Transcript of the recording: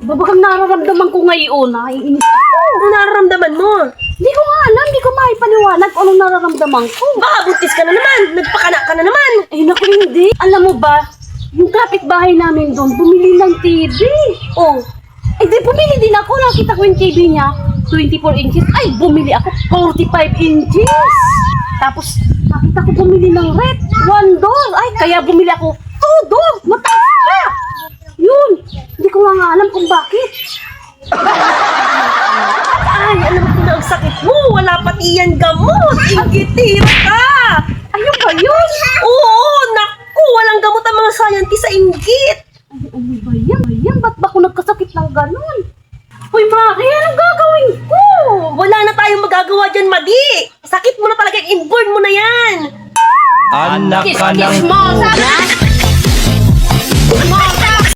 Babakang nararamdaman ko ngayon, naiinis ako. Ano nararamdaman mo? Hindi ko nga alam, hindi ko maipaliwanag kung anong nararamdaman ko. Baka buntis ka na naman, nagpakana ka na naman. Eh naku, hindi. Alam mo ba, yung kapitbahay namin doon, bumili ng TV. Oh, eh di bumili din ako, nakita ko yung TV niya, 24 inches. Ay, bumili ako, 45 inches. Tapos, nakita ko bumili ng red, $1. Ay, kaya bumili ako, $2. Mataas pa. Yun, hindi ko nga alam kung bakit. Ay, alam ko na ang sakit mo. Wala pati yan gamot. Ingitira ka. Ayun ba yun? Oo, naku. Walang gamot ang mga scientist sa inggit. Ay, ano ba yan? Ayan, ba't ba ako nagkasakit ng ganun? Uy, Maki, anong gagawin ko? Wala na tayong magagawa dyan, Madi. Sakit mo na talaga. Inborn mo na yan. Anak ka ng Kiss mo, puta. sana? Kiss mo!